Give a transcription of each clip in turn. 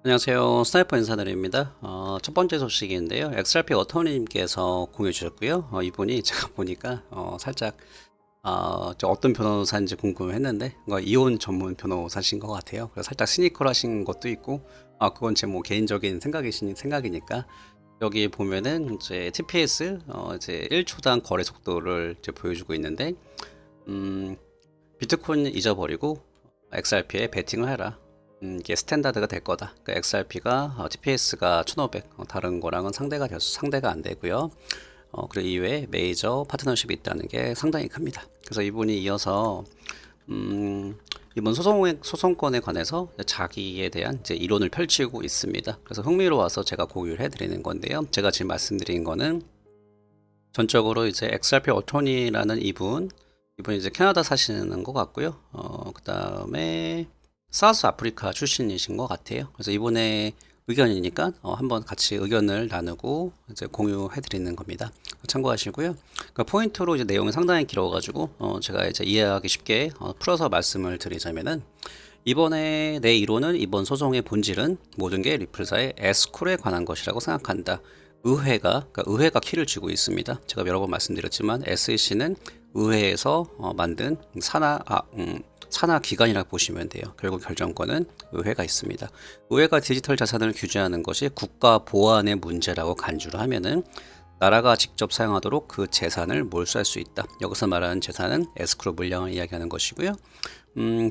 안녕하세요. 스나이퍼 인사드립니다. 첫 번째 소식인데요. XRP 어터님께서 공유해 주셨고요. 이분이 제가 보니까 살짝 어떤 변호사인지 궁금했는데 이혼 전문 변호사신 것 같아요. 그래서 살짝 시니컬하신 것도 있고, 그건 제 뭐 개인적인 생각이니까. 여기 보면은 이제 TPS 이제 1초당 거래 속도를 이제 보여주고 있는데, 비트코인 잊어버리고 XRP에 베팅을 해라. 이게 스탠다드가 될 거다. 그러니까 XRP가 TPS가 1500, 다른 거랑은 상대가 안 되고요. 그리고 이외에 메이저 파트너십이 있다는 게 상당히 큽니다. 그래서 이분이 이어서 이번 소송건에 관해서 자기에 대한 이제 이론을 펼치고 있습니다. 그래서 흥미로워서 제가 공유를 해드리는 건데요. 제가 지금 말씀드린 거는 전적으로 이제 XRP 어토니라는 이분이 이제 캐나다 사시는 것 같고요. 그 다음에 사우스 아프리카 출신이신 것 같아요. 그래서 이분의 의견이니까 한번 같이 의견을 나누고 이제 공유해 드리는 겁니다. 참고하시고요. 그러니까 포인트로 이제 내용이 상당히 길어가지고 제가 이제 이해하기 쉽게 풀어서 말씀을 드리자면은, 이번에 내 이론은 이번 소송의 본질은 모든 게 리플사의 에스코에 관한 것이라고 생각한다. 그러니까 의회가 키를 쥐고 있습니다. 제가 여러 번 말씀드렸지만 SEC는 의회에서 만든 산하 기관이라고 보시면 돼요. 결국 결정권은 의회가 있습니다. 의회가 디지털 자산을 규제하는 것이 국가 보안의 문제라고 간주를 하면은 나라가 직접 사용하도록 그 재산을 몰수할 수 있다. 여기서 말하는 재산은 에스크로 물량을 이야기하는 것이고요.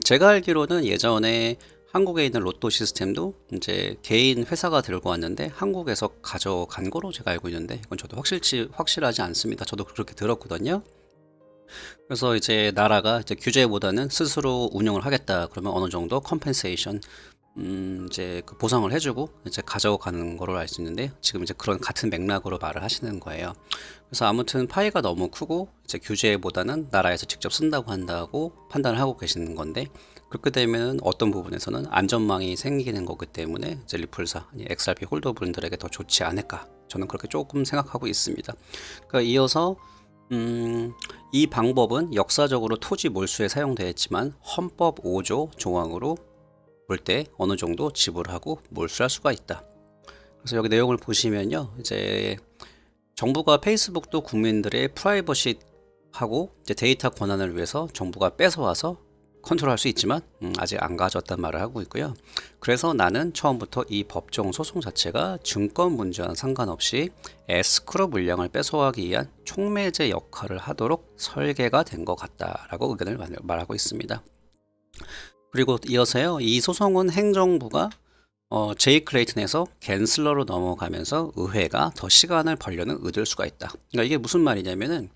제가 알기로는 예전에 한국에 있는 로또 시스템도 이제 개인 회사가 들고 왔는데 한국에서 가져간 거로 제가 알고 있는데, 이건 저도 확실하지 않습니다. 저도 그렇게 들었거든요. 그래서 이제 나라가 이제 규제보다는 스스로 운영을 하겠다 그러면 어느 정도 컴펜세이션, 이제 그 보상을 해주고 이제 가져가는 거로 알 수 있는데, 지금 이제 그런 같은 맥락으로 말을 하시는 거예요. 그래서 아무튼 파이가 너무 크고 이제 규제보다는 나라에서 직접 쓴다고 한다고 판단을 하고 계시는 건데, 그렇게 되면 어떤 부분에서는 안전망이 생기는 거기 때문에 이제 리플사, XRP 홀더분들에게 더 좋지 않을까, 저는 그렇게 조금 생각하고 있습니다. 그러니까 이어서 이 방법은 역사적으로 토지 몰수에 사용되었지만 헌법 5조 조항으로 볼 때 어느 정도 지불하고 몰수할 수가 있다. 그래서 여기 내용을 보시면요, 이제 정부가 페이스북도 국민들의 프라이버시하고 이제 데이터 권한을 위해서 정부가 뺏어와서 컨트롤할 수 있지만 아직 안 가져왔단 말을 하고 있고요. 그래서 나는 처음부터 이 법정 소송 자체가 증권 문제와는 상관없이 에스크로 물량을 뺏어가기 위한 촉매제 역할을 하도록 설계가 된 것 같다라고 의견을 말하고 있습니다. 그리고 이어서요, 이 소송은 행정부가 제이 클레이튼에서 갠슬러로 넘어가면서 의회가 더 시간을 벌려는 의도일 수가 있다. 그러니까 이게 무슨 말이냐면은,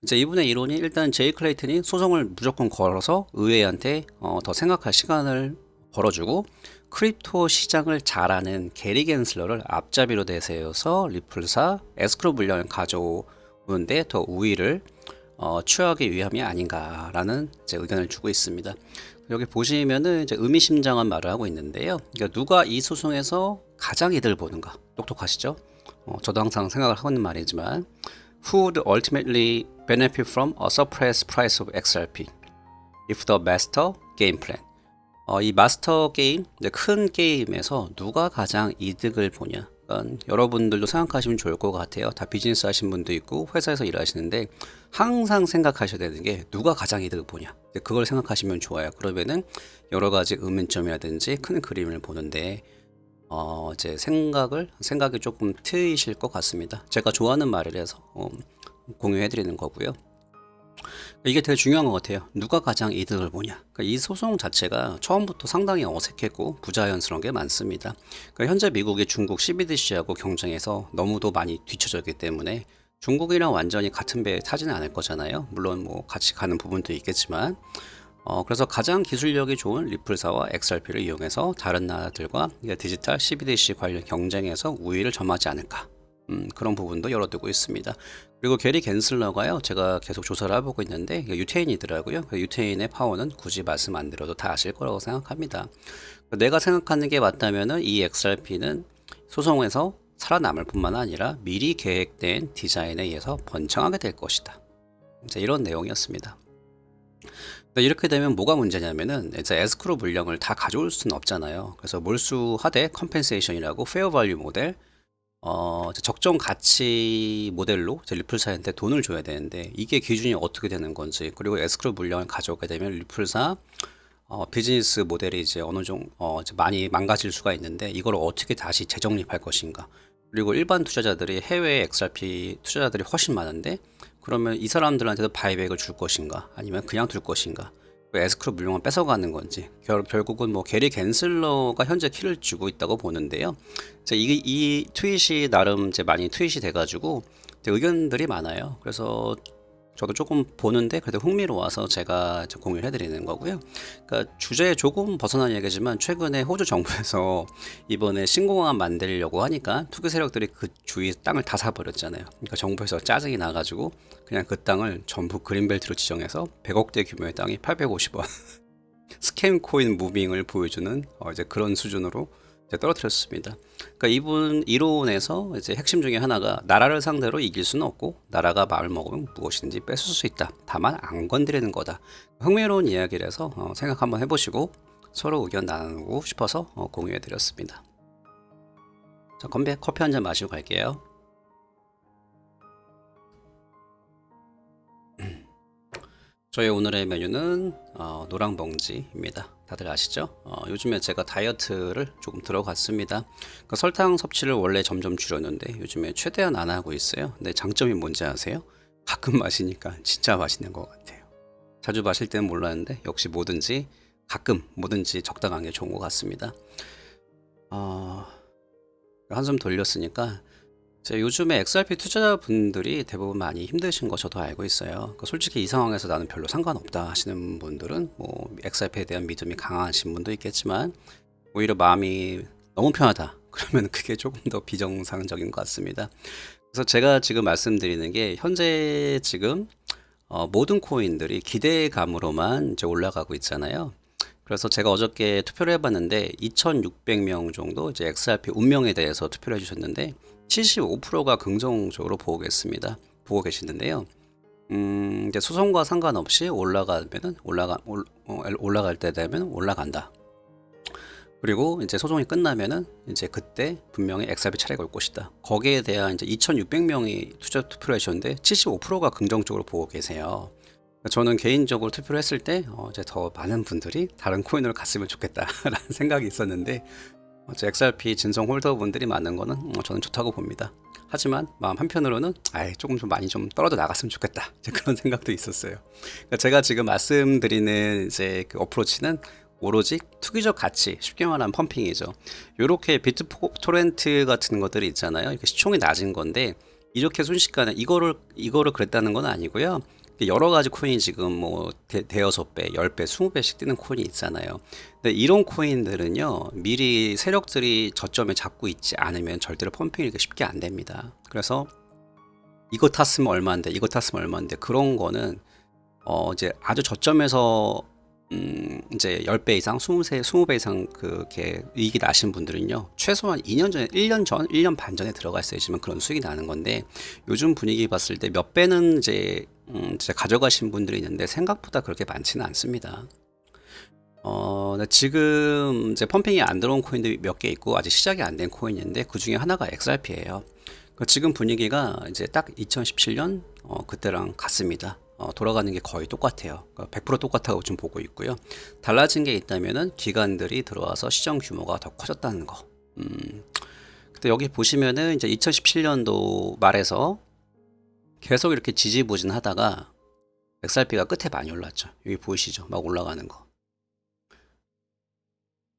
이제 이분의 이론이 일단 제이 클레이튼이 소송을 무조건 걸어서 의회한테 더 생각할 시간을 벌어주고, 크립토 시장을 잘 아는 게리 갠슬러를 앞잡이로 내세워서 리플사 에스크로 물량을 가져오는데 더 우위를 취하기 위함이 아닌가라는 이제 의견을 주고 있습니다. 여기 보시면은 이제 의미심장한 말을 하고 있는데요. 그러니까 누가 이 소송에서 가장 이득을 보는가? 똑똑하시죠? 저도 항상 생각을 하고 있는 말이지만, Who would ultimately benefit from a suppressed price of XRP if the master game plan? 이 마스터 게임, 이제 큰 게임에서 누가 가장 이득을 보냐? 그러니까 여러분들도 생각하시면 좋을 것 같아요. 다 비즈니스 하신 분도 있고 회사에서 일하시는데 항상 생각하셔야 되는 게 누가 가장 이득을 보냐? 그걸 생각하시면 좋아요. 그러면은 여러 가지 의문점이라든지 큰 그림을 보는데 이제 생각이 조금 트이실 것 같습니다. 제가 좋아하는 말이라서 공유해 드리는 거고요. 이게 되게 중요한 것 같아요. 누가 가장 이득을 보냐. 그러니까 이 소송 자체가 처음부터 상당히 어색했고 부자연스러운 게 많습니다. 그러니까 현재 미국이 중국 CBDC하고 경쟁해서 너무도 많이 뒤처져 있기 때문에 중국이랑 완전히 같은 배에 타지는 않을 거잖아요. 물론 뭐 같이 가는 부분도 있겠지만, 그래서 가장 기술력이 좋은 리플사와 XRP를 이용해서 다른 나라들과 디지털 CBDC 관련 경쟁에서 우위를 점하지 않을까. 그런 부분도 열어두고 있습니다. 그리고 게리 갠슬러가요, 제가 계속 조사를 해보고 있는데 유태인이더라고요. 유태인의 파워는 굳이 말씀 안 드려도 다 아실 거라고 생각합니다. 내가 생각하는 게 맞다면은 이 XRP는 소송에서 살아남을 뿐만 아니라 미리 계획된 디자인에 의해서 번창하게 될 것이다. 이런 내용이었습니다. 근데 이렇게 되면 뭐가 문제냐면은 이제 에스크로 물량을 다 가져올 수는 없잖아요. 그래서 몰수하되 컴펜세이션이라고 페어 밸류 모델, 이제 적정 가치 모델로 이제 리플사한테 돈을 줘야 되는데 이게 기준이 어떻게 되는 건지, 그리고 에스크로 물량을 가져오게 되면 리플사 비즈니스 모델이 이제 어느 정도 이제 많이 망가질 수가 있는데 이걸 어떻게 다시 재정립할 것인가. 그리고 일반 투자자들이 해외 XRP 투자자들이 훨씬 많은데 그러면 이 사람들한테도 바이백을 줄 것인가 아니면 그냥 둘 것인가, 에스크로 물량을 뺏어가는 건지, 결국은 뭐 게리 갠슬러가 현재 키를 쥐고 있다고 보는데요. 이제 이 트윗이 나름 이제 많이 트윗이 돼가지고 의견들이 많아요. 그래서 저도 조금 보는데 그래도 흥미로워서 제가 공유를 해드리는 거고요. 그러니까 주제에 조금 벗어난 얘기지만 최근에 호주 정부에서 이번에 신공항 만들려고 하니까 투기 세력들이 그 주위 땅을 다 사버렸잖아요. 그러니까 정부에서 짜증이 나가지고 그냥 그 땅을 전부 그린벨트로 지정해서 100억대 규모의 땅이 850원 스캠 코인 무빙을 보여주는 이제 그런 수준으로 이제 떨어뜨렸습니다. 그러니까 이분 이론에서 이제 핵심 중에 하나가 나라를 상대로 이길 수는 없고 나라가 마음을 먹으면 무엇이든지 뺏을 수 있다. 다만 안 건드리는 거다. 흥미로운 이야기라서 생각 한번 해보시고 서로 의견 나누고 싶어서 공유해드렸습니다. 자, 건배 커피 한 잔 마시고 갈게요. 저희 오늘의 메뉴는 노랑봉지입니다. 다들 아시죠? 요즘에 제가 다이어트를 조금 들어갔습니다. 그러니까 설탕 섭취를 원래 점점 줄였는데 요즘에 최대한 안 하고 있어요. 근데 장점이 뭔지 아세요? 가끔 마시니까 진짜 맛있는 것 같아요. 자주 마실 때는 몰랐는데 역시 뭐든지 적당한 게 좋은 것 같습니다. 한숨 돌렸으니까 요즘에 XRP 투자자분들이 대부분 많이 힘드신 거 저도 알고 있어요. 그러니까 솔직히 이 상황에서 나는 별로 상관없다 하시는 분들은 뭐 XRP에 대한 믿음이 강하신 분도 있겠지만 오히려 마음이 너무 편하다 그러면 그게 조금 더 비정상적인 것 같습니다. 그래서 제가 지금 말씀드리는 게 현재 지금 모든 코인들이 기대감으로만 이제 올라가고 있잖아요. 그래서 제가 어저께 투표를 해봤는데 2,600명 정도 이제 XRP 운명에 대해서 투표를 해주셨는데 75%가 긍정적으로 보고 계시는데요. 이제 소송과 상관없이 올라갈 때 되면 올라간다. 그리고 이제 소송이 끝나면은 이제 그때 분명히 XRP 차례가 올 것이다. 거기에 대한 이제 2,600명이 투표를 해주셨는데 75%가 긍정적으로 보고 계세요. 저는 개인적으로 투표를 했을 때 이제 더 많은 분들이 다른 코인으로 갔으면 좋겠다라는 생각이 있었는데 XRP 진성 홀더분들이 많은 거는 저는 좋다고 봅니다. 하지만 마음 한편으로는 조금 좀 많이 좀 떨어져 나갔으면 좋겠다 이제 그런 생각도 있었어요. 그러니까 제가 지금 말씀드리는 이제 그 어프로치는 오로지 투기적 가치, 쉽게 말하면 펌핑이죠. 이렇게 비트토렌트 같은 것들이 있잖아요. 이렇게 시총이 낮은 건데 이렇게 순식간에 이거를 그랬다는 건 아니고요. 여러 가지 코인이 지금 뭐 대여섯 배, 10배, 20배씩 뛰는 코인이 있잖아요. 근데 이런 코인들은요, 미리 세력들이 저점에 잡고 있지 않으면 절대로 펌핑이 이렇게 쉽게 안 됩니다. 그래서 이거 탔으면 얼마인데 그런 거는 이제 아주 저점에서 이제 10배 이상, 20배 이상 그렇게 이익이 나신 분들은요, 최소한 2년 전에, 1년 전, 1년 반 전에 들어가 있어야지만 그런 수익이 나는 건데, 요즘 분위기 봤을 때 몇 배는 이제 가져가신 분들이 있는데 생각보다 그렇게 많지는 않습니다. 지금 이제 펌핑이 안 들어온 코인들이 몇 개 있고 아직 시작이 안 된 코인인데 그 중에 하나가 XRP예요. 지금 분위기가 이제 딱 2017년 그때랑 같습니다. 돌아가는 게 거의 똑같아요. 100% 똑같다고 좀 보고 있고요. 달라진 게 있다면은 기관들이 들어와서 시장 규모가 더 커졌다는 거. 근데 여기 보시면은 이제 2017년도 말에서 계속 이렇게 지지부진하다가 XRP가 끝에 많이 올랐죠. 여기 보이시죠? 막 올라가는 거.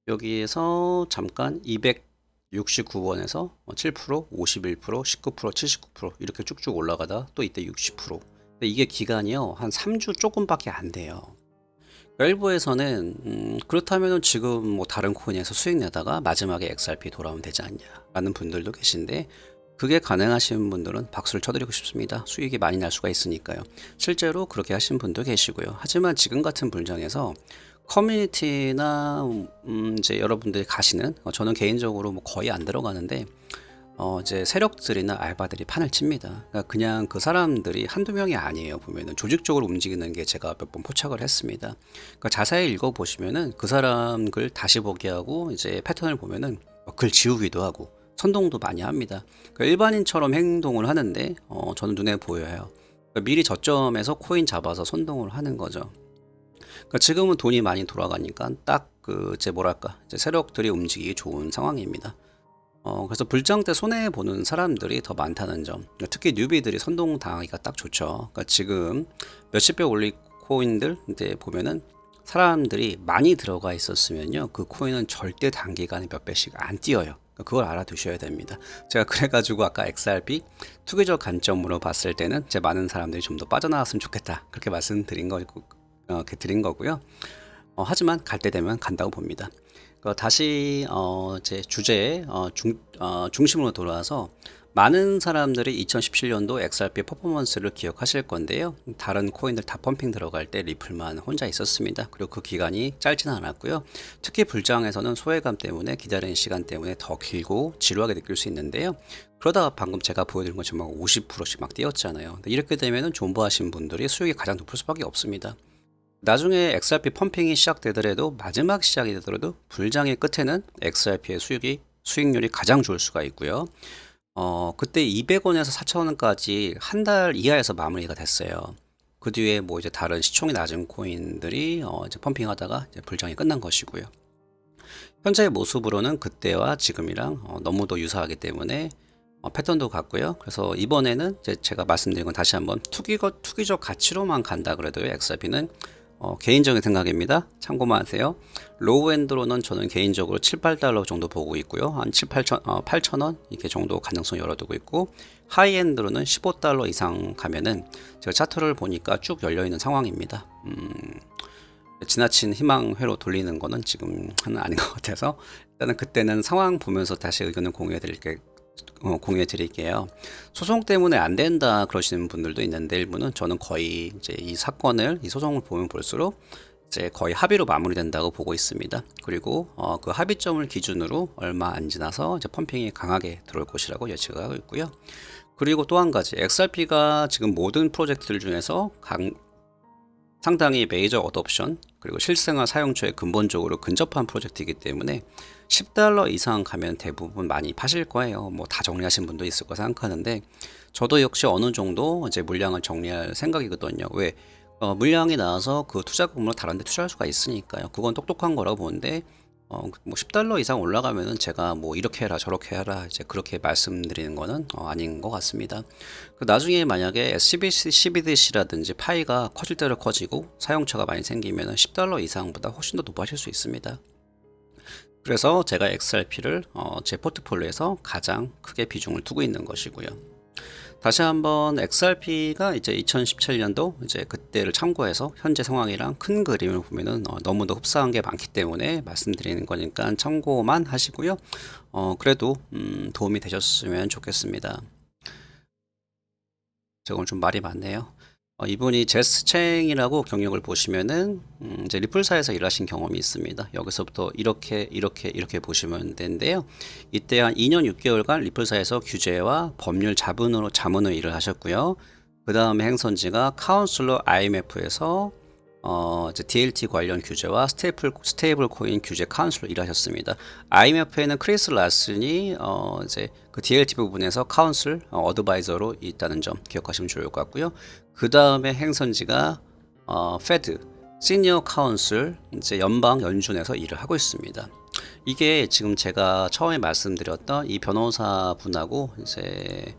여기에서 잠깐 269원에서 7%, 51%, 19%, 79% 이렇게 쭉쭉 올라가다 또 이때 60%. 근데 이게 기간이요 한 3주 조금밖에 안 돼요. 일부에서는 그렇다면 지금 뭐 다른 코인에서 수익 내다가 마지막에 XRP 돌아오면 되지 않냐 라는 분들도 계신데, 그게 가능하신 분들은 박수를 쳐드리고 싶습니다. 수익이 많이 날 수가 있으니까요. 실제로 그렇게 하신 분도 계시고요. 하지만 지금 같은 불장에서 커뮤니티나 이제 여러분들이 가시는, 저는 개인적으로 뭐 거의 안 들어가는데 이제 세력들이나 알바들이 판을 칩니다. 그러니까 그냥 그 사람들이 한두 명이 아니에요. 보면은 조직적으로 움직이는 게 제가 몇 번 포착을 했습니다. 그러니까 자세히 읽어보시면은 그 사람 글 다시 보기 하고 이제 패턴을 보면은 글 지우기도 하고 선동도 많이 합니다. 그러니까 일반인처럼 행동을 하는데 저는 눈에 보여요. 그러니까 미리 저점에서 코인 잡아서 선동을 하는 거죠. 그러니까 지금은 돈이 많이 돌아가니까 딱 그 이제 뭐랄까 이제 세력들이 움직이기 좋은 상황입니다. 그래서 불장 때 손해 보는 사람들이 더 많다는 점. 그러니까 특히 뉴비들이 선동 당하기가 딱 좋죠. 그러니까 지금 몇십 배 올린 코인들 이제 보면은 사람들이 많이 들어가 있었으면요, 그 코인은 절대 단기간에 몇 배씩 안 뛰어요. 그러니까 그걸 알아두셔야 됩니다. 제가 그래가지고 아까 XRP 투기적 관점으로 봤을 때는 제 많은 사람들이 좀 더 빠져나왔으면 좋겠다, 그렇게 말씀드린 거 이렇게 드린 거고요. 하지만 갈 때 되면 간다고 봅니다. 다시 이제 주제에 중심으로 돌아와서 많은 사람들이 2017년도 XRP 퍼포먼스를 기억하실 건데요. 다른 코인들 다 펌핑 들어갈 때 리플만 혼자 있었습니다. 그리고 그 기간이 짧지는 않았고요. 특히 불장에서는 소외감 때문에 기다리는 시간 때문에 더 길고 지루하게 느낄 수 있는데요. 그러다가 방금 제가 보여드린 것처럼 50%씩 막 뛰었잖아요. 이렇게 되면은 존버하신 분들이 수익이 가장 높을 수밖에 없습니다. 나중에 XRP 펌핑이 시작되더라도, 마지막 시작이 되더라도 불장의 끝에는 XRP의 수익률이 가장 좋을 수가 있고요. 그때 200원에서 4,000원까지 한 달 이하에서 마무리가 됐어요. 그 뒤에 뭐 이제 다른 시총이 낮은 코인들이 이제 펌핑하다가 이제 불장이 끝난 것이고요. 현재의 모습으로는 그때와 지금이랑 너무도 유사하기 때문에 패턴도 같고요. 그래서 이번에는 이제 제가 말씀드린 건 다시 한번 투기적 가치로만 간다 그래도요, XRP는 개인적인 생각입니다. 참고만 하세요. 로우 엔드로는 저는 개인적으로 7, 8달러 정도 보고 있고요. 한 7, 8천 원 이렇게 정도 가능성 열어두고 있고, 하이 엔드로는 15달러 이상 가면은 제가 차트를 보니까 쭉 열려있는 상황입니다. 지나친 희망회로 돌리는 거는 지금은 아닌 것 같아서, 일단은 그때는 상황 보면서 다시 의견을 공유해 드릴게요. 소송 때문에 안 된다 그러시는 분들도 있는데, 일부는 저는 거의 이제 이 소송을 보면 볼수록 이제 거의 합의로 마무리된다고 보고 있습니다. 그리고 그 합의점을 기준으로 얼마 안 지나서 이제 펌핑이 강하게 들어올 것이라고 예측을 하고 있고요. 그리고 또 한 가지, XRP가 지금 모든 프로젝트들 중에서 상당히 메이저 어덥션 그리고 실생활 사용처에 근본적으로 근접한 프로젝트이기 때문에 10달러 이상 가면 대부분 많이 파실 거예요. 뭐 다 정리하신 분도 있을 거 생각하는데, 저도 역시 어느 정도 이제 물량을 정리할 생각이거든요. 왜? 물량이 나와서 그 투자금으로 다른 데 투자할 수가 있으니까요. 그건 똑똑한 거라고 보는데, 뭐 10달러 이상 올라가면은 제가 뭐 이렇게 해라 저렇게 해라 이제 그렇게 말씀드리는 거는 아닌 것 같습니다. 나중에 만약에 CBDC라든지 파이가 커질 대로 커지고 사용처가 많이 생기면 10달러 이상보다 훨씬 더 높아질 수 있습니다. 그래서 제가 XRP를 제 포트폴리오에서 가장 크게 비중을 두고 있는 것이고요. 다시 한번 XRP가 이제 2017년도 이제 그때를 참고해서 현재 상황이랑 큰 그림을 보면은 너무도 흡사한 게 많기 때문에 말씀드리는 거니까 참고만 하시고요. 그래도 도움이 되셨으면 좋겠습니다. 제가 오늘 좀 말이 많네요. 이분이 제스챙이라고 경력을 보시면은 이제 리플사에서 일하신 경험이 있습니다. 여기서부터 이렇게 보시면 되는데요. 이때 한 2년 6개월간 리플사에서 규제와 법률 자문으로 일을 하셨고요. 그 다음에 행선지가 카운슬러 IMF에서 이제 DLT 관련 규제와 스테이블 코인 규제 카운슬로 일하셨습니다. IMF에는 크리스 라슨이 이제 그 DLT 부분에서 카운슬 어드바이저로 있다는 점 기억하시면 좋을 것 같고요. 그 다음에 행선지가 페드 시니어 카운슬 이제 연방 연준에서 일을 하고 있습니다. 이게 지금 제가 처음에 말씀드렸던 이 변호사 분하고 이제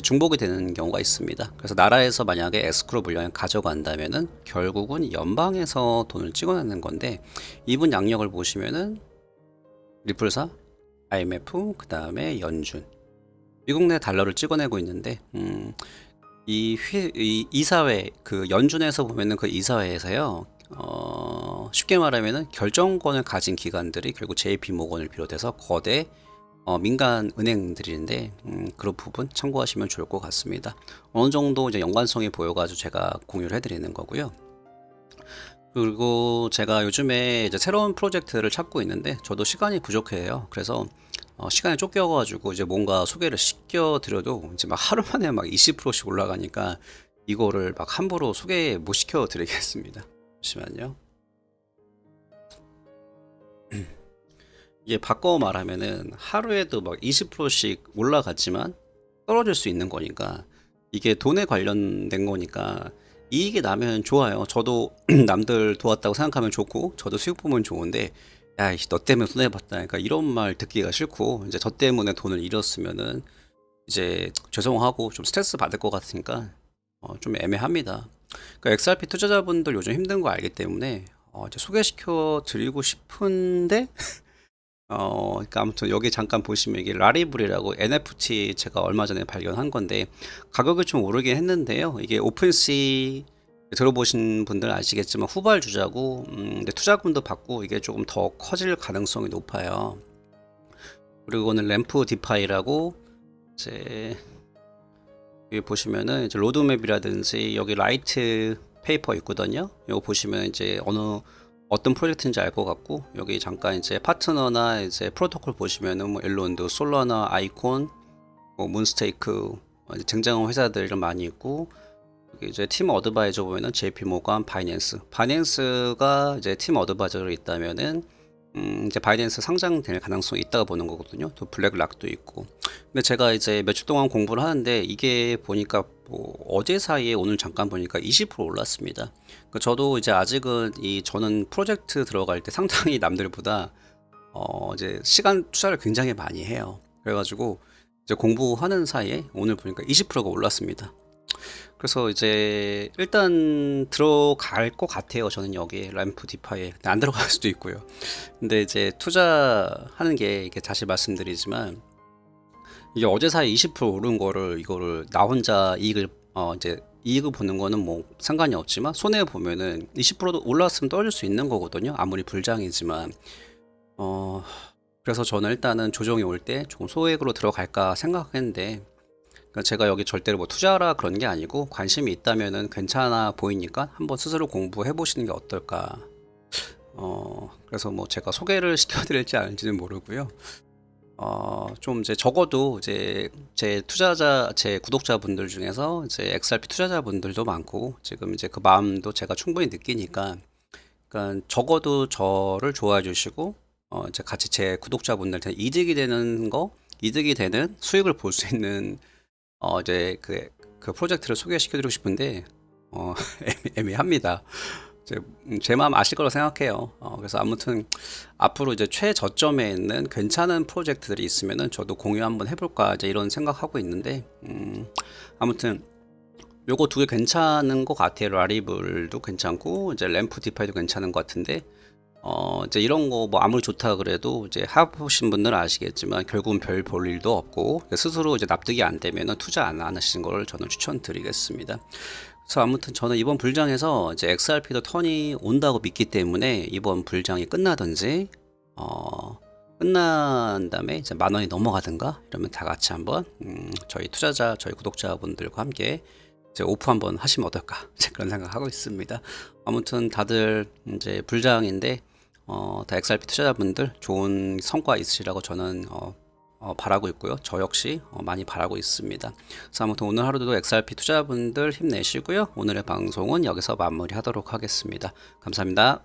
중복이 되는 경우가 있습니다. 그래서 나라에서 만약에 에스크로 물량을 가져간다면은 결국은 연방에서 돈을 찍어내는 건데, 이분 양력을 보시면은 리플사, IMF, 그 다음에 연준, 미국 내 달러를 찍어내고 있는데, 이 이사회 그 연준에서 보면은 그 이사회에서요, 쉽게 말하면은 결정권을 가진 기관들이 결국 JP모건을 비롯해서 거대 민간 은행들인데, 그런 부분 참고하시면 좋을 것 같습니다. 어느 정도 이제 연관성이 보여가지고 제가 공유를 해드리는 거고요. 그리고 제가 요즘에 이제 새로운 프로젝트를 찾고 있는데 저도 시간이 부족해요. 그래서 시간이 쫓겨가지고 이제 뭔가 소개를 시켜드려도 이제 막 하루 만에 막 20%씩 올라가니까 이거를 막 함부로 소개 못 시켜드리겠습니다. 잠시만요. 이게 바꿔 말하면은 하루에도 막 20%씩 올라갔지만 떨어질 수 있는 거니까 이게 돈에 관련된 거니까 이익이 나면 좋아요. 저도 남들 도왔다고 생각하면 좋고 저도 수익 보면 좋은데 야, 너 때문에 손해봤다. 그러니까 이런 말 듣기가 싫고 이제 저 때문에 돈을 잃었으면은 이제 죄송하고 좀 스트레스 받을 것 같으니까 좀 애매합니다. 그러니까 XRP 투자자분들 요즘 힘든 거 알기 때문에 이제 소개시켜 드리고 싶은데 그러니까 아무튼 여기 잠깐 보시면 이게 라리블이라고 NFT 제가 얼마 전에 발견한 건데 가격이 좀 오르긴 했는데요. 이게 오픈시 들어보신 분들 아시겠지만 후발주자고 근데 투자금도 받고 이게 조금 더 커질 가능성이 높아요. 그리고 오늘 램프 디파이라고 이제 여기 보시면은 이제 로드맵이라든지 여기 라이트 페이퍼 있거든요. 이거 보시면 이제 어떤 프로젝트인지 알 것 같고 여기 잠깐 이제 파트너나 이제 프로토콜 보시면은 뭐 엘론드, 솔라나, 아이콘, 뭐 문스테이크 이제 쟁쟁한 회사들 많이 있고 여기 이제 팀 어드바이저 보면은 JP 모건, 바이낸스가 이제 팀 어드바이저로 있다면은 이제 바이낸스 상장될 가능성이 있다고 보는 거거든요. 또 블랙락도 있고. 근데 제가 이제 며칠 동안 공부를 하는데 이게 보니까 뭐 어제 사이에 오늘 잠깐 보니까 20% 올랐습니다. 그러니까 저도 이제 아직은 저는 프로젝트 들어갈 때 상당히 남들보다 이제 시간 투자를 굉장히 많이 해요. 그래가지고 이제 공부하는 사이에 오늘 보니까 20%가 올랐습니다. 그래서 이제 일단 들어갈 것 같아요. 저는 여기 램프 디파이에 안 들어갈 수도 있고요. 근데 이제 투자하는 게 이게 다시 말씀드리지만 이게 어제 사이 20% 오른 거를 이거를 나 혼자 이익을 보는 거는 뭐 상관이 없지만 손해 보면은 20%도 올랐으면 떨어질 수 있는 거거든요. 아무리 불장이지만 그래서 저는 일단은 조정이 올 때 조금 소액으로 들어갈까 생각했는데 그러니까 제가 여기 절대로 뭐 투자라 그런 게 아니고 관심이 있다면은 괜찮아 보이니까 한번 스스로 공부해 보시는 게 어떨까. 그래서 뭐 제가 소개를 시켜드릴지 아닌지는 모르고요. 좀 이제 적어도 이제 제 구독자분들 중에서 이제 XRP 투자자분들도 많고 지금 이제 그 마음도 제가 충분히 느끼니까 그러니까 적어도 저를 좋아해 주시고 이제 같이 제 구독자분들한테 이득이 되는 수익을 볼 수 있는 이제 그 프로젝트를 소개시켜 드리고 싶은데 애매합니다. 제 마음 아실 거라고 생각해요. 그래서 아무튼 앞으로 이제 최저점에 있는 괜찮은 프로젝트들이 있으면은 저도 공유 한번 해볼까 이제 이런 생각하고 있는데 아무튼 요거 두 개 괜찮은 것 같아요. 라리블도 괜찮고 이제 램프 디파이도 괜찮은 것 같은데 이제 이런 거 뭐 아무리 좋다 그래도 이제 해보신 분들은 아시겠지만 결국은 별 볼 일도 없고 스스로 이제 납득이 안 되면은 투자 안 하시는 걸 저는 추천드리겠습니다. 그래서 아무튼 저는 이번 불장에서 이제 XRP도 턴이 온다고 믿기 때문에 이번 불장이 끝나든지 끝난 다음에 이제 10,000원이 넘어가든가 이러면 다 같이 한번 저희 구독자분들과 함께 이제 오프 한번 하시면 어떨까 그런 생각하고 있습니다. 아무튼 다들 이제 불장인데 다 XRP 투자자분들 좋은 성과 있으시라고 저는 바라고 있고요. 저 역시 많이 바라고 있습니다. 그래서 아무튼 오늘 하루도 XRP 투자자분들 힘내시고요. 오늘의 방송은 여기서 마무리하도록 하겠습니다. 감사합니다.